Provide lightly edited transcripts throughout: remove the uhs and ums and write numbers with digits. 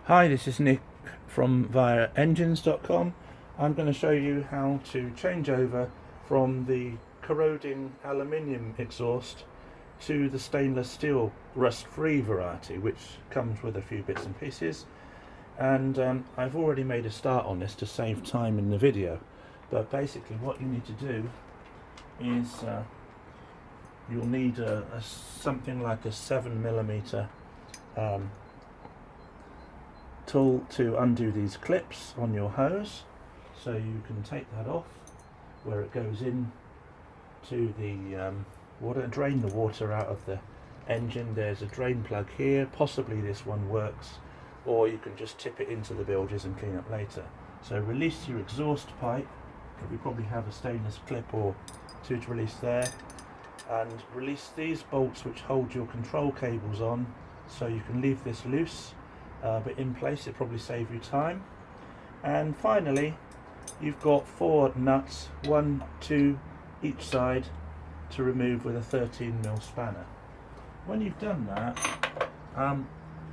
Hi, this is Nick from VireEngines.com. I'm going to show you how to change over from the corroding aluminium exhaust to the stainless steel rust-free variety, which comes with a few bits and pieces. And I've already made a start on this to save time in the video, but basically what you need to do is you'll need something like a 7mm tool to undo these clips on your hose, so you can take that off where it goes in to the water, drain the water out of the engine. There's a drain plug here, possibly this one works, or you can just tip it into the bilges and clean up later. So release your exhaust pipe. We probably have a stainless clip or two to release there, and release these bolts which hold your control cables on, so you can leave this loose but in place. It probably save you time. And finally, you've got 4 nuts, 1, 2 each side, to remove with a 13mm spanner. When you've done that,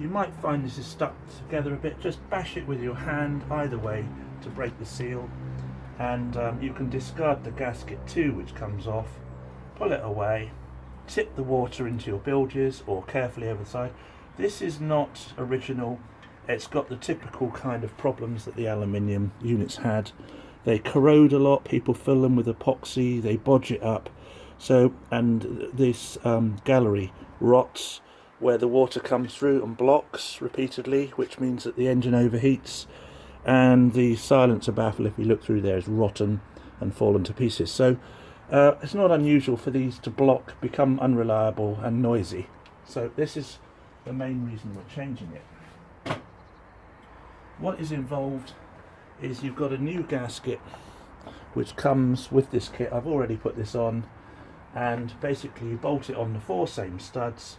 you might find this is stuck together a bit. Just bash it with your hand either way to break the seal, and you can discard the gasket too, which comes off, pull it away, tip the water into your bilges or carefully over the side. This is not original. It's got the typical kind of problems that the aluminium units had. They corrode a lot, people fill them with epoxy, they bodge it up. So, and this gallery rots where the water comes through and blocks repeatedly, which means that the engine overheats, and the silencer baffle, if you look through there, is rotten and fallen to pieces. So it's not unusual for these to block, become unreliable and noisy. So this is the main reason we're changing it. What is involved is you've got a new gasket which comes with this kit. I've already put this on, and basically you bolt it on the 4 same studs,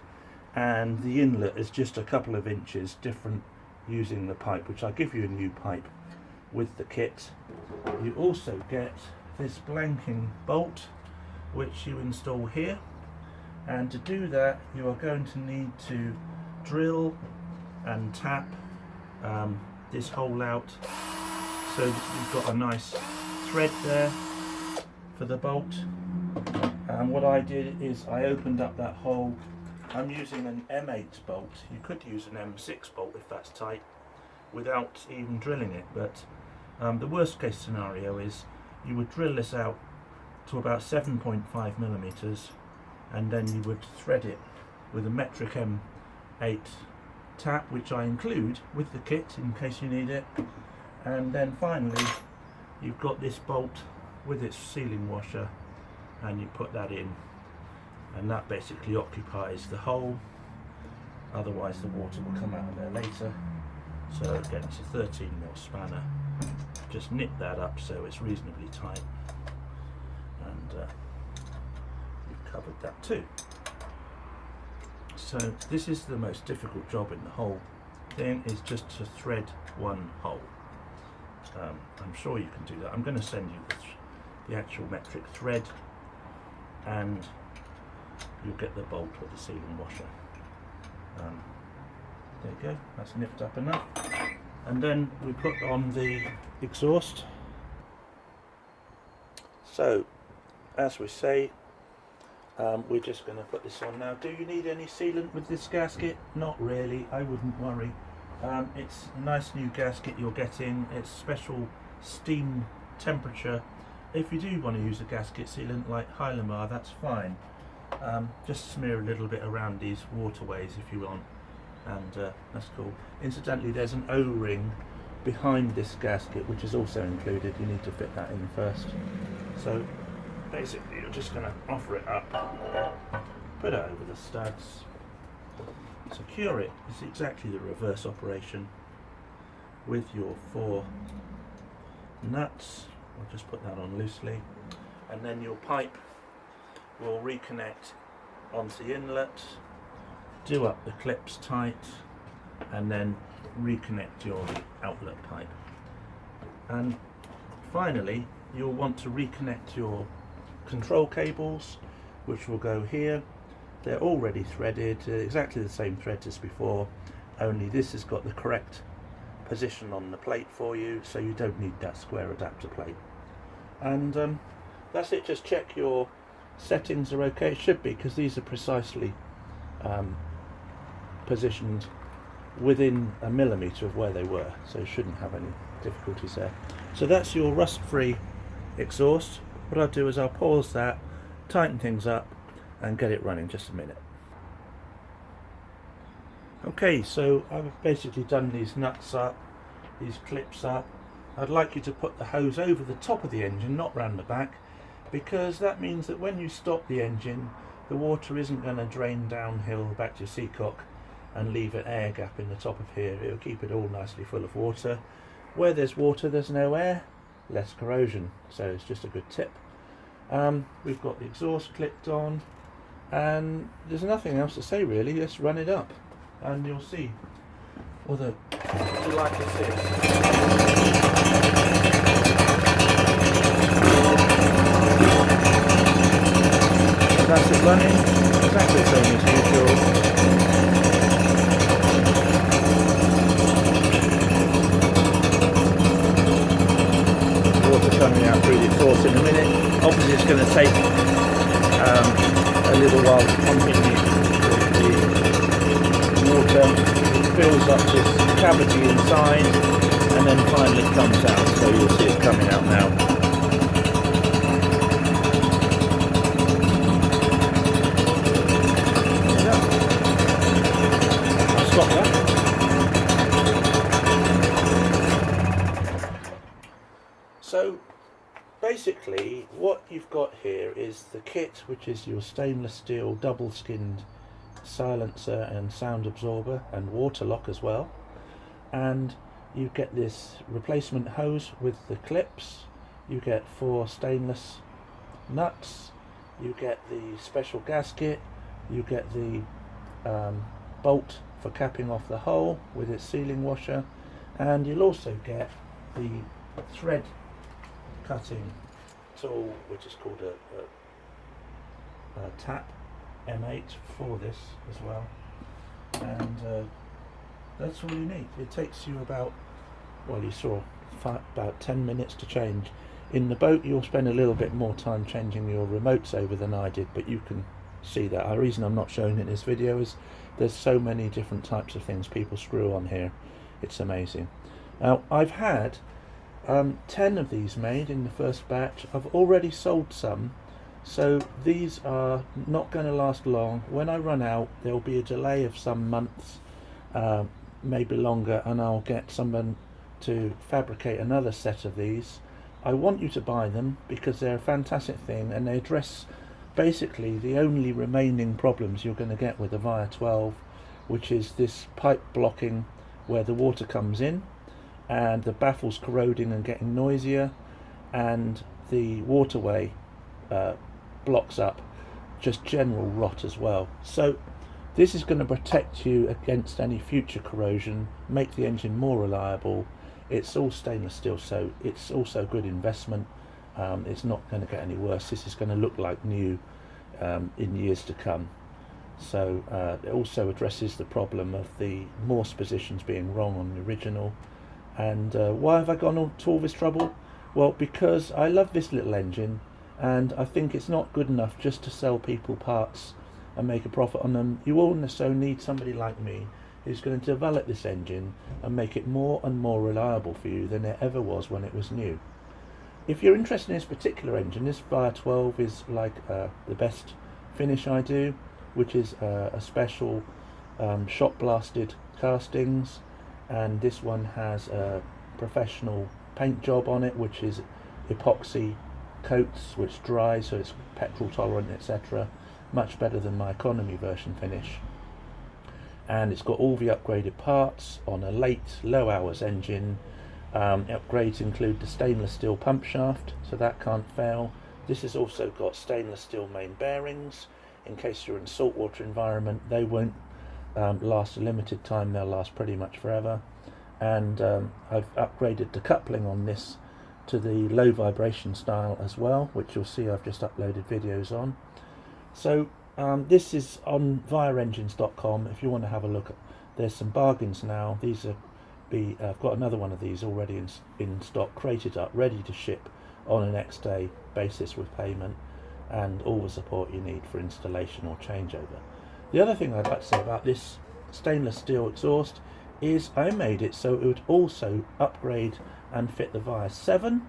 and the inlet is just a couple of inches different using the pipe, which I'll give you a new pipe with the kit. You also get this blanking bolt which you install here, and to do that you are going to need to drill and tap this hole out so that you've got a nice thread there for the bolt. And what I did is I opened up that hole. I'm using an M8 bolt. You could use an M6 bolt if that's tight without even drilling it, but the worst case scenario is you would drill this out to about 7.5mm, and then you would thread it with a metric M8 tap, which I include with the kit in case you need it. And then finally you've got this bolt with its sealing washer, and you put that in, and that basically occupies the hole, otherwise the water will come out of there later. So again, it's a 13mm spanner. Just nip that up so it's reasonably tight, and you've covered that too. So this is the most difficult job in the whole thing, is just to thread one hole. I'm sure you can do that. I'm going to send you the actual metric thread, and you'll get the bolt with the sealing washer. There you go, that's nipped up enough. And then we put on the exhaust. So, as we say, we're just going to put this on now. Do you need any sealant with this gasket? Not really, I wouldn't worry. It's a nice new gasket you're getting. It's special steam temperature. If you do want to use a gasket sealant like Hylamar, that's fine. Just smear a little bit around these waterways if you want, and that's cool. Incidentally, there's an O-ring behind this gasket which is also included. You need to fit that in first. So basically you're just going to offer it up, put it over the studs, secure it. It's exactly the reverse operation with your 4 nuts. I'll just put that on loosely, and then your pipe will reconnect onto the inlet, do up the clips tight, and then reconnect your outlet pipe. And finally you'll want to reconnect your control cables, which will go here. They're already threaded, exactly the same threads as before, only this has got the correct position on the plate for you, so you don't need that square adapter plate. And that's it. Just check your settings are okay. It should be, because these are precisely positioned within a millimetre of where they were, so you shouldn't have any difficulties there. So that's your rust-free exhaust. What I'll do is I'll pause that, tighten things up and get it running. Just a minute. Okay, so I've basically done these nuts up, these clips up. I'd like you to put the hose over the top of the engine, not round the back, because that means that when you stop the engine, the water isn't going to drain downhill back to your seacock and leave an air gap in the top of here. It'll keep it all nicely full of water. Where there's water, there's no air, less corrosion, so it's just a good tip. We've got the exhaust clipped on, and there's nothing else to say really. Let's run it up and you'll see what a delight this is. That's it running, exactly the same as usual. Water coming out through the exhaust in a minute. Obviously it's going to take a little while to continue the water. It fills up this cavity inside and then finally comes out, so you'll see it coming out now. So basically what you've got here is the kit, which is your stainless steel double skinned silencer and sound absorber and water lock as well, and you get this replacement hose with the clips, you get 4 stainless nuts, you get the special gasket, you get the bolt for capping off the hole with its sealing washer, and you'll also get the thread cutting tool, which is called a tap M8 for this as well, and that's all you need. It takes you about, well, you saw about 10 minutes to change. In the boat you'll spend a little bit more time changing your remotes over than I did, but you can see that. The reason I'm not showing it in this video is there's so many different types of things people screw on here. It's amazing. Now I've had 10 of these made in the first batch. I've already sold some, so these are not going to last long. When I run out, there'll be a delay of some months, maybe longer, and I'll get someone to fabricate another set of these. I want you to buy them because they're a fantastic thing, and they address basically the only remaining problems you're going to get with the Vire 12, which is this pipe blocking where the water comes in and the baffles corroding and getting noisier, and the waterway blocks up, just general rot as well. So this is going to protect you against any future corrosion, make the engine more reliable. It's all stainless steel, so it's also a good investment. It's not going to get any worse. This is going to look like new in years to come. So it also addresses the problem of the Morse positions being wrong on the original. And why have I gone to all this trouble? Well, because I love this little engine, and I think it's not good enough just to sell people parts and make a profit on them. You also need somebody like me who's going to develop this engine and make it more and more reliable for you than it ever was when it was new. If you're interested in this particular engine, this Vire 12 is like the best finish I do, which is a special shot blasted castings, and this one has a professional paint job on it, which is epoxy coats which dry, so it's petrol tolerant, etc. Much better than my economy version finish. And it's got all the upgraded parts on a late low hours engine. Upgrades include the stainless steel pump shaft, so that can't fail. This has also got stainless steel main bearings. In case you're in a saltwater environment, they won't last a limited time, they'll last pretty much forever. And I've upgraded the coupling on this to the low vibration style as well, which you'll see I've just uploaded videos on. So this is on vireengines.com if you want to have a look. There's some bargains now. These are I've got another one of these already in stock, crated up, ready to ship on a next day basis with payment, and all the support you need for installation or changeover. The other thing I'd like to say about this stainless steel exhaust is I made it so it would also upgrade and fit the Vire 7.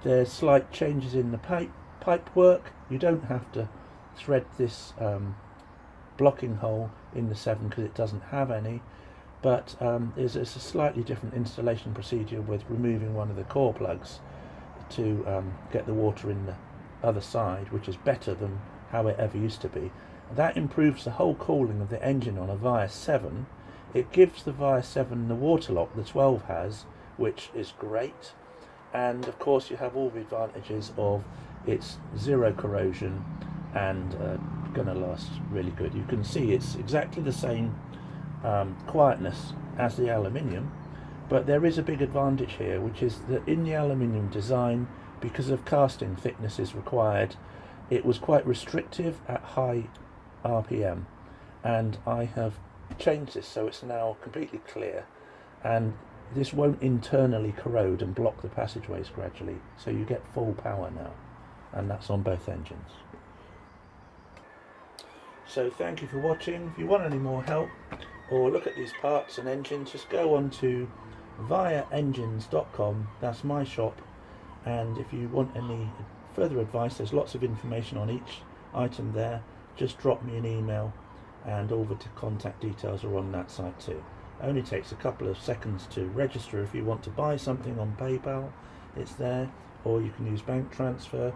There's slight changes in the pipe work. You don't have to thread this blocking hole in the 7 because it doesn't have any, but there's a slightly different installation procedure with removing one of the core plugs to get the water in the other side, which is better than how it ever used to be. That improves the whole cooling of the engine on a Vire 7. It gives the Vire 7 the water lock the 12 has, which is great, and of course you have all the advantages of its zero corrosion and going to last really good. You can see it's exactly the same quietness as the aluminium, but there is a big advantage here, which is that in the aluminium design, because of casting thicknesses required, it was quite restrictive at high RPM, and I have changed this so it's now completely clear, and this won't internally corrode and block the passageways gradually, so you get full power now, and that's on both engines. So thank you for watching. If you want any more help or look at these parts and engines, just go on to vireengines.com, that's my shop, and if you want any further advice, there's lots of information on each item there. Just drop me an email, and all the contact details are on that site too. It only takes a couple of seconds to register. If you want to buy something on PayPal, it's there, or you can use bank transfer,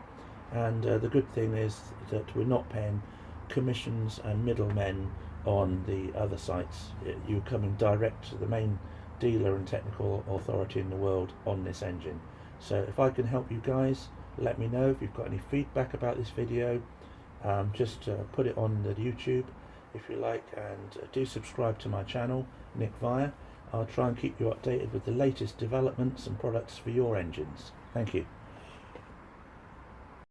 and the good thing is that we're not paying commissions and middlemen on the other sites. You're coming direct to the main dealer and technical authority in the world on this engine. So if I can help you guys, let me know. If you've got any feedback about this video, just put it on the YouTube if you like, and do subscribe to my channel, Nick Vire. I'll try and keep you updated with the latest developments and products for your engines. Thank you.